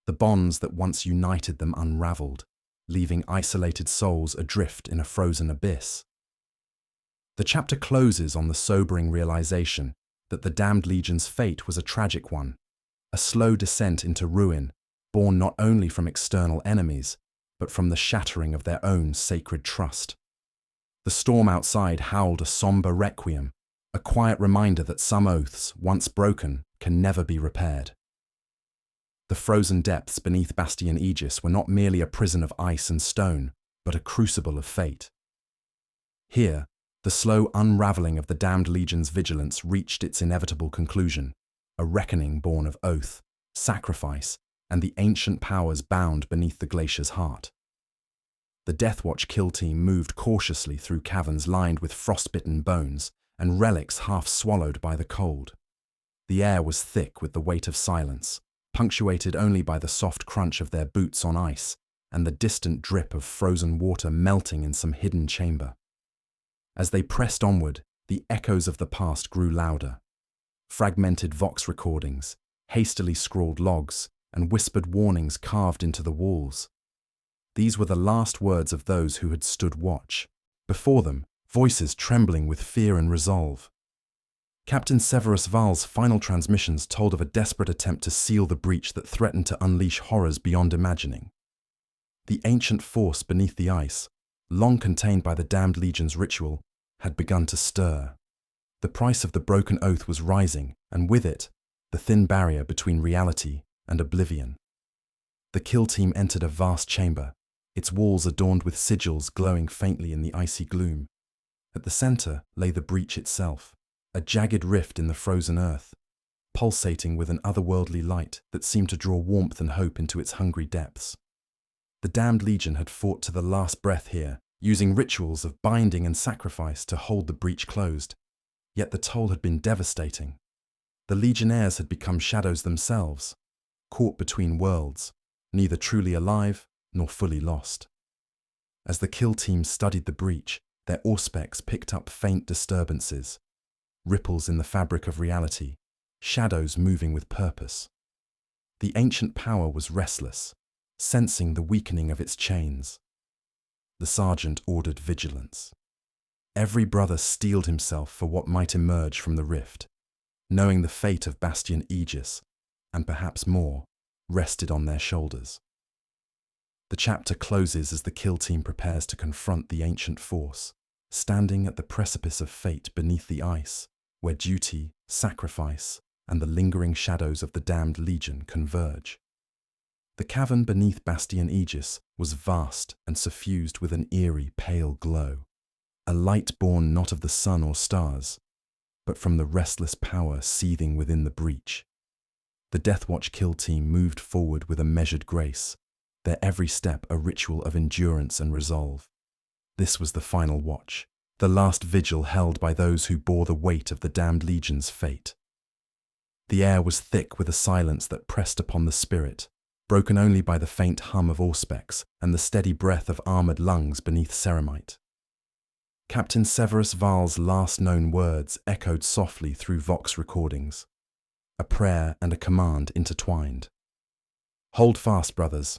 The bonds that once united them unraveled, leaving isolated souls adrift in a frozen abyss. The chapter closes on the sobering realization that the damned legion's fate was a tragic one, a slow descent into ruin, born not only from external enemies, but from the shattering of their own sacred trust. The storm outside howled a somber requiem, a quiet reminder that some oaths, once broken, can never be repaired. The frozen depths beneath Bastion Aegis were not merely a prison of ice and stone, but a crucible of fate. Here, the slow unraveling of the damned legion's vigilance reached its inevitable conclusion, a reckoning born of oath, sacrifice, and the ancient powers bound beneath the glacier's heart. The Deathwatch kill team moved cautiously through caverns lined with frostbitten bones and relics half swallowed by the cold. The air was thick with the weight of silence, punctuated only by the soft crunch of their boots on ice and the distant drip of frozen water melting in some hidden chamber. As they pressed onward, the echoes of the past grew louder. Fragmented vox recordings, hastily scrawled logs, and whispered warnings carved into the walls. These were the last words of those who had stood watch. Before them, voices trembling with fear and resolve. Captain Severus Val's final transmissions told of a desperate attempt to seal the breach that threatened to unleash horrors beyond imagining. The ancient force beneath the ice, long contained by the damned legion's ritual, had begun to stir. The price of the broken oath was rising, and with it, the thin barrier between reality and oblivion. The kill team entered a vast chamber, its walls adorned with sigils glowing faintly in the icy gloom. At the center lay the breach itself, a jagged rift in the frozen earth, pulsating with an otherworldly light that seemed to draw warmth and hope into its hungry depths. The damned legion had fought to the last breath here, using rituals of binding and sacrifice to hold the breach closed. Yet the toll had been devastating. The legionnaires had become shadows themselves, caught between worlds, neither truly alive nor fully lost. As the kill team studied the breach, their auspex picked up faint disturbances, ripples in the fabric of reality, shadows moving with purpose. The ancient power was restless, sensing the weakening of its chains. The sergeant ordered vigilance. Every brother steeled himself for what might emerge from the rift, knowing the fate of Bastion Aegis, and perhaps more, rested on their shoulders. The chapter closes as the kill team prepares to confront the ancient force, standing at the precipice of fate beneath the ice, where duty, sacrifice, and the lingering shadows of the damned legion converge. The cavern beneath Bastion Aegis was vast and suffused with an eerie, pale glow, a light born not of the sun or stars, but from the restless power seething within the breach. The Deathwatch kill team moved forward with a measured grace, their every step a ritual of endurance and resolve. This was the final watch, the last vigil held by those who bore the weight of the damned legion's fate. The air was thick with a silence that pressed upon the spirit, broken only by the faint hum of auspex and the steady breath of armored lungs beneath ceramite. Captain Severus Val's last known words echoed softly through Vox recordings, a prayer and a command intertwined. "Hold fast, brothers.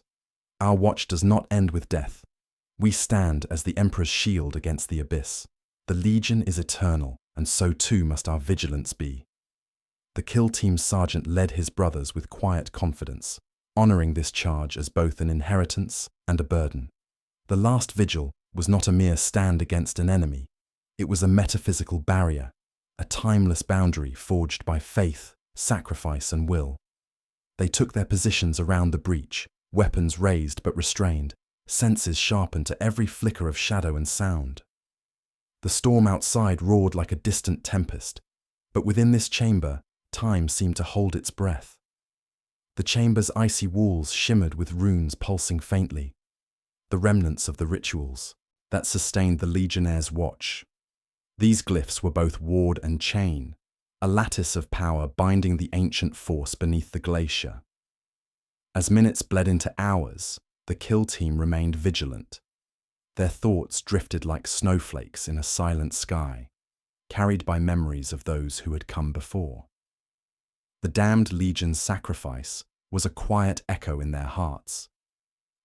Our watch does not end with death. We stand as the Emperor's shield against the abyss. The Legion is eternal, and so too must our vigilance be." The kill team sergeant led his brothers with quiet confidence, honoring this charge as both an inheritance and a burden. The last vigil was not a mere stand against an enemy. It was a metaphysical barrier, a timeless boundary forged by faith, sacrifice, and will. They took their positions around the breach, weapons raised but restrained, senses sharpened to every flicker of shadow and sound. The storm outside roared like a distant tempest, but within this chamber, time seemed to hold its breath. The chamber's icy walls shimmered with runes pulsing faintly, the remnants of the rituals that sustained the Legionnaire's watch. These glyphs were both ward and chain, a lattice of power binding the ancient force beneath the glacier. As minutes bled into hours, the kill team remained vigilant. Their thoughts drifted like snowflakes in a silent sky, carried by memories of those who had come before. The damned legion's sacrifice was a quiet echo in their hearts,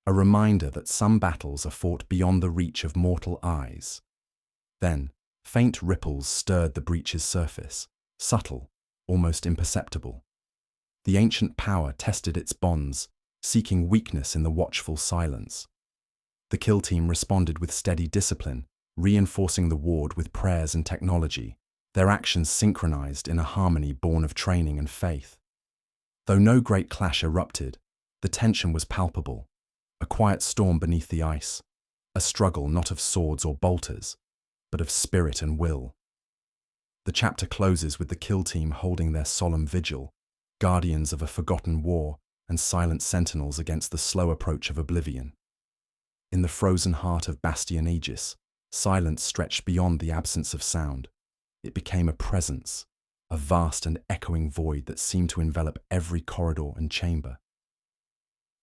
a reminder that some battles are fought beyond the reach of mortal eyes. Then, faint ripples stirred the breach's surface, subtle, almost imperceptible. The ancient power tested its bonds, seeking weakness in the watchful silence. The kill team responded with steady discipline, reinforcing the ward with prayers and technology, their actions synchronized in a harmony born of training and faith. Though no great clash erupted, the tension was palpable, a quiet storm beneath the ice, a struggle not of swords or bolters, but of spirit and will. The chapter closes with the kill team holding their solemn vigil, guardians of a forgotten war and silent sentinels against the slow approach of oblivion. In the frozen heart of Bastion Aegis, silence stretched beyond the absence of sound. It became a presence, a vast and echoing void that seemed to envelop every corridor and chamber.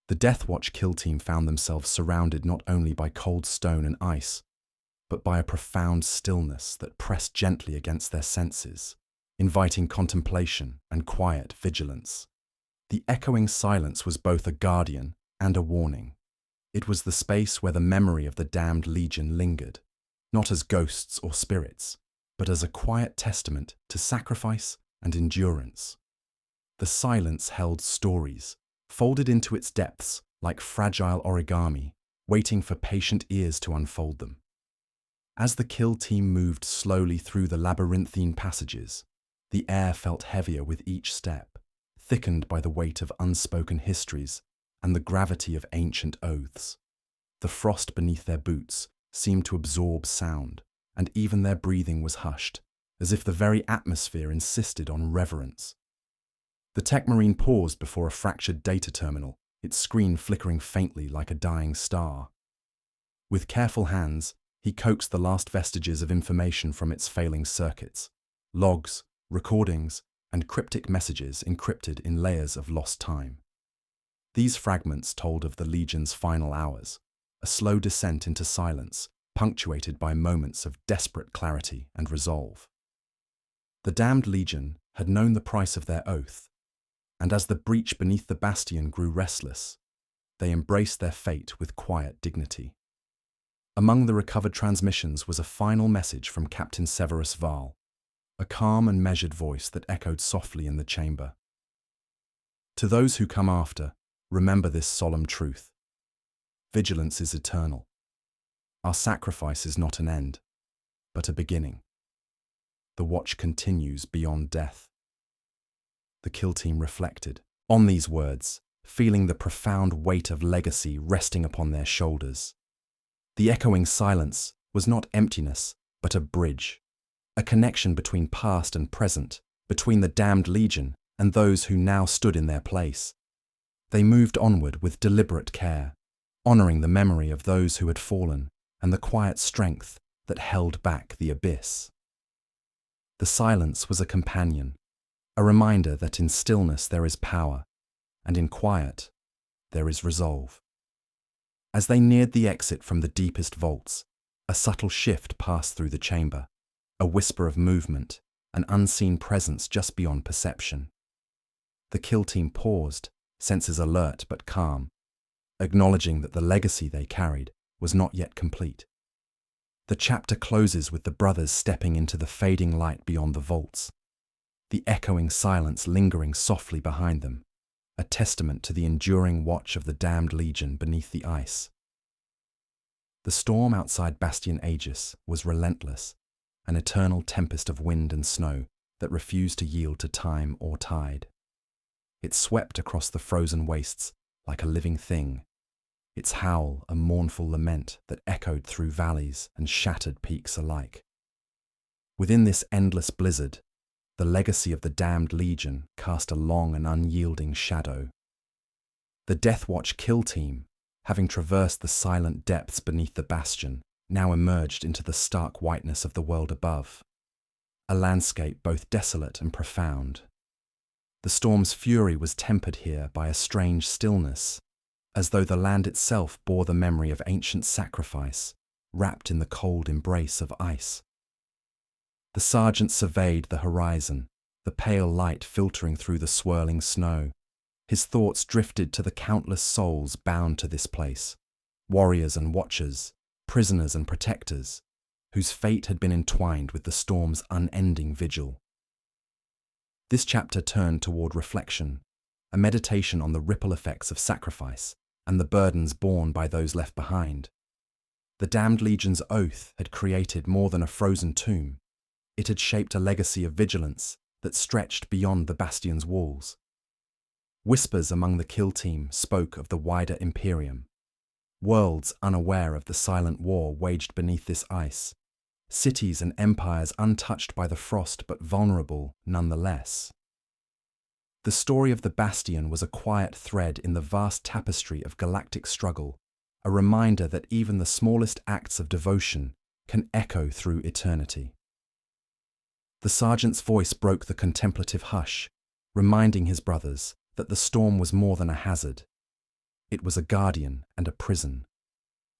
The Deathwatch kill team found themselves surrounded not only by cold stone and ice, but by a profound stillness that pressed gently against their senses, inviting contemplation and quiet vigilance. The echoing silence was both a guardian and a warning. It was the space where the memory of the damned legion lingered, not as ghosts or spirits, but as a quiet testament to sacrifice and endurance. The silence held stories, folded into its depths like fragile origami, waiting for patient ears to unfold them. As the kill team moved slowly through the labyrinthine passages, the air felt heavier with each step, thickened by the weight of unspoken histories and the gravity of ancient oaths. The frost beneath their boots seemed to absorb sound, and even their breathing was hushed, as if the very atmosphere insisted on reverence. The tech marine paused before a fractured data terminal, its screen flickering faintly like a dying star. With careful hands, he coaxed the last vestiges of information from its failing circuits: logs, recordings, and cryptic messages encrypted in layers of lost time. These fragments told of the Legion's final hours, a slow descent into silence, punctuated by moments of desperate clarity and resolve. The damned Legion had known the price of their oath, and as the breach beneath the bastion grew restless, they embraced their fate with quiet dignity. Among the recovered transmissions was a final message from Captain Severus Val, a calm and measured voice that echoed softly in the chamber. To those who come after, remember this solemn truth. Vigilance is eternal. Our sacrifice is not an end, but a beginning. The watch continues beyond death. The kill team reflected on these words, feeling the profound weight of legacy resting upon their shoulders. The echoing silence was not emptiness, but a bridge, a connection between past and present, between the damned Legion and those who now stood in their place. They moved onward with deliberate care, honoring the memory of those who had fallen and the quiet strength that held back the abyss. The silence was a companion, a reminder that in stillness there is power, and in quiet there is resolve. As they neared the exit from the deepest vaults, a subtle shift passed through the chamber, a whisper of movement, an unseen presence just beyond perception. The kill team paused, senses alert but calm, acknowledging that the legacy they carried was not yet complete. The chapter closes with the brothers stepping into the fading light beyond the vaults, the echoing silence lingering softly behind them, a testament to the enduring watch of the damned Legion beneath the ice. The storm outside Bastion Aegis was relentless, an eternal tempest of wind and snow that refused to yield to time or tide. It swept across the frozen wastes like a living thing, its howl a mournful lament that echoed through valleys and shattered peaks alike. Within this endless blizzard, the legacy of the damned Legion cast a long and unyielding shadow. The Deathwatch kill team, having traversed the silent depths beneath the bastion, now emerged into the stark whiteness of the world above, a landscape both desolate and profound. The storm's fury was tempered here by a strange stillness, as though the land itself bore the memory of ancient sacrifice, wrapped in the cold embrace of ice. The sergeant surveyed the horizon, the pale light filtering through the swirling snow. His thoughts drifted to the countless souls bound to this place, warriors and watchers, prisoners and protectors, whose fate had been entwined with the storm's unending vigil. This chapter turned toward reflection, a meditation on the ripple effects of sacrifice and the burdens borne by those left behind. The damned Legion's oath had created more than a frozen tomb. It had shaped a legacy of vigilance that stretched beyond the bastion's walls. Whispers among the kill team spoke of the wider Imperium, worlds unaware of the silent war waged beneath this ice, cities and empires untouched by the frost but vulnerable nonetheless. The story of the Bastion was a quiet thread in the vast tapestry of galactic struggle, a reminder that even the smallest acts of devotion can echo through eternity. The sergeant's voice broke the contemplative hush, reminding his brothers that the storm was more than a hazard. It was a guardian and a prison,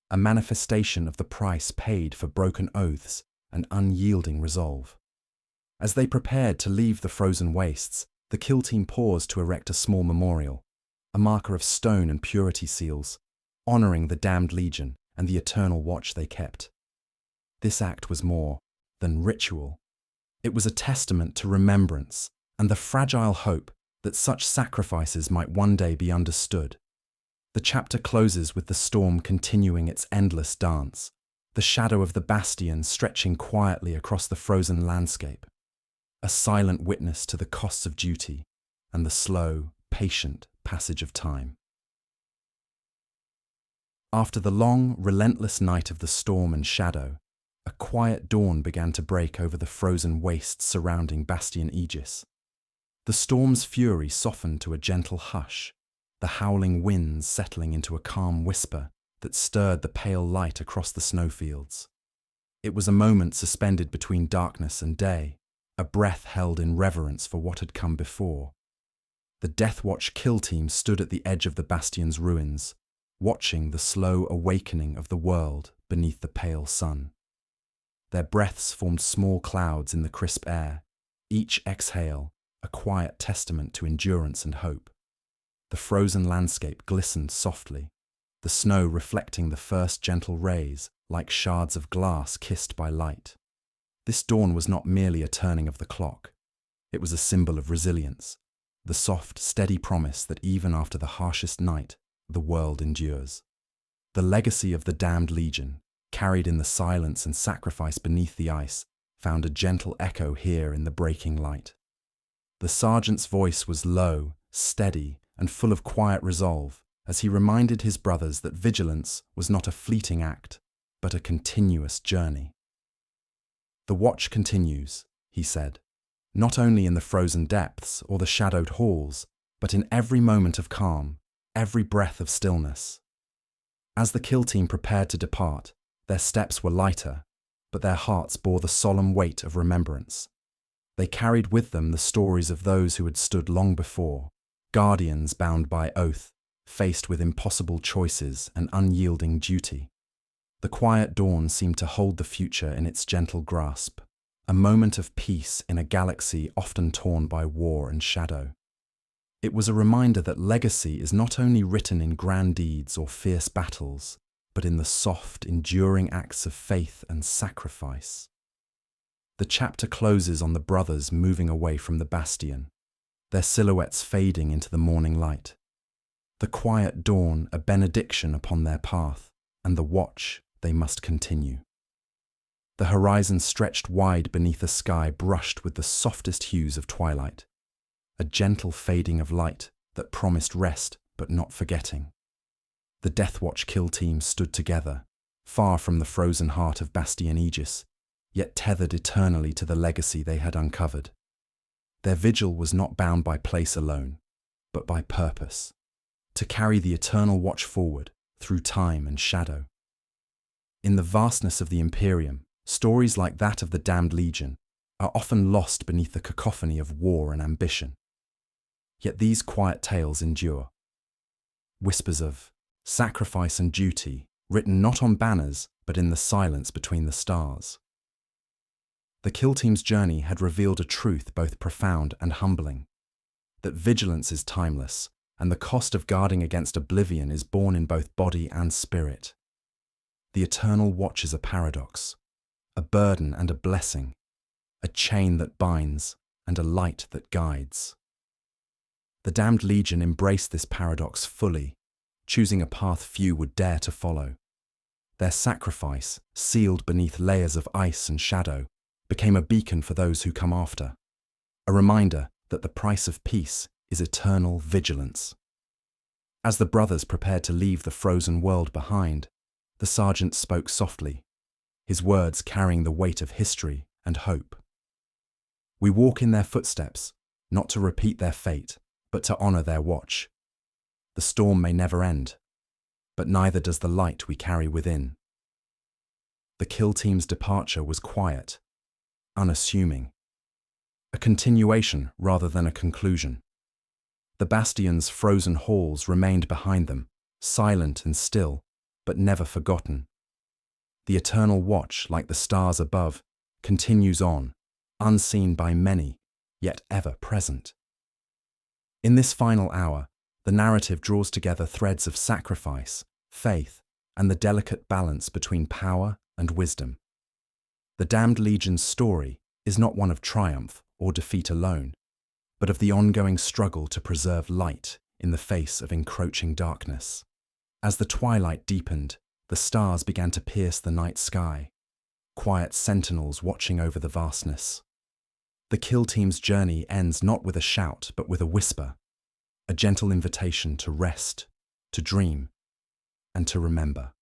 a manifestation of the price paid for broken oaths and unyielding resolve. As they prepared to leave the frozen wastes, the kill team paused to erect a small memorial, a marker of stone and purity seals, honoring the damned Legion and the eternal watch they kept. This act was more than ritual. It was a testament to remembrance and the fragile hope that such sacrifices might one day be understood. The chapter closes with the storm continuing its endless dance, the shadow of the bastion stretching quietly across the frozen landscape, a silent witness to the costs of duty and the slow, patient passage of time. After the long, relentless night of the storm and shadow, a quiet dawn began to break over the frozen wastes surrounding Bastion Aegis. The storm's fury softened to a gentle hush, the howling winds settling into a calm whisper that stirred the pale light across the snowfields. It was a moment suspended between darkness and day, a breath held in reverence for what had come before. The Deathwatch kill team stood at the edge of the bastion's ruins, watching the slow awakening of the world beneath the pale sun. Their breaths formed small clouds in the crisp air, each exhale a quiet testament to endurance and hope. The frozen landscape glistened softly, the snow reflecting the first gentle rays like shards of glass kissed by light. This dawn was not merely a turning of the clock. It was a symbol of resilience, the soft, steady promise that even after the harshest night, the world endures. The legacy of the damned legion, carried in the silence and sacrifice beneath the ice, found a gentle echo here in the breaking light. The sergeant's voice was low, steady, and full of quiet resolve as he reminded his brothers that vigilance was not a fleeting act, but a continuous journey. "The watch continues," he said, "not only in the frozen depths or the shadowed halls, but in every moment of calm, every breath of stillness." As the kill team prepared to depart, their steps were lighter, but their hearts bore the solemn weight of remembrance. They carried with them the stories of those who had stood long before, guardians bound by oath, faced with impossible choices and unyielding duty. The quiet dawn seemed to hold the future in its gentle grasp, a moment of peace in a galaxy often torn by war and shadow. It was a reminder that legacy is not only written in grand deeds or fierce battles, but in the soft, enduring acts of faith and sacrifice. The chapter closes on the brothers moving away from the bastion, their silhouettes fading into the morning light. The quiet dawn a benediction upon their path, and the watch they must continue. The horizon stretched wide beneath a sky brushed with the softest hues of twilight, a gentle fading of light that promised rest but not forgetting. The Deathwatch kill team stood together, far from the frozen heart of Bastion Aegis, yet tethered eternally to the legacy they had uncovered. Their vigil was not bound by place alone, but by purpose, to carry the eternal watch forward through time and shadow. In the vastness of the Imperium, stories like that of the Damned Legion are often lost beneath the cacophony of war and ambition. Yet these quiet tales endure. Whispers of sacrifice and duty, written not on banners, but in the silence between the stars. The kill team's journey had revealed a truth both profound and humbling, that vigilance is timeless, and the cost of guarding against oblivion is borne in both body and spirit. The eternal watch is a paradox, a burden and a blessing, a chain that binds and a light that guides. The Damned Legion embraced this paradox fully, choosing a path few would dare to follow. Their sacrifice, sealed beneath layers of ice and shadow, became a beacon for those who come after, a reminder that the price of peace is eternal vigilance. As the brothers prepared to leave the frozen world behind, the sergeant spoke softly, his words carrying the weight of history and hope. "We walk in their footsteps, not to repeat their fate, but to honor their watch. The storm may never end, but neither does the light we carry within." The kill team's departure was quiet, unassuming, a continuation rather than a conclusion. The bastion's frozen halls remained behind them, silent and still, but never forgotten. The eternal watch, like the stars above, continues on, unseen by many, yet ever present. In this final hour, the narrative draws together threads of sacrifice, faith, and the delicate balance between power and wisdom. The Damned Legion's story is not one of triumph or defeat alone, but of the ongoing struggle to preserve light in the face of encroaching darkness. As the twilight deepened, The stars began to pierce the night sky, quiet sentinels watching over the vastness. The kill team's journey ends not with a shout, but with a whisper, a gentle invitation to rest, to dream, and to remember.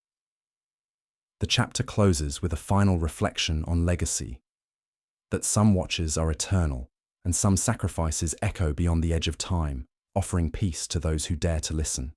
The chapter closes with a final reflection on legacy, that some watches are eternal, and some sacrifices echo beyond the edge of time, offering peace to those who dare to listen.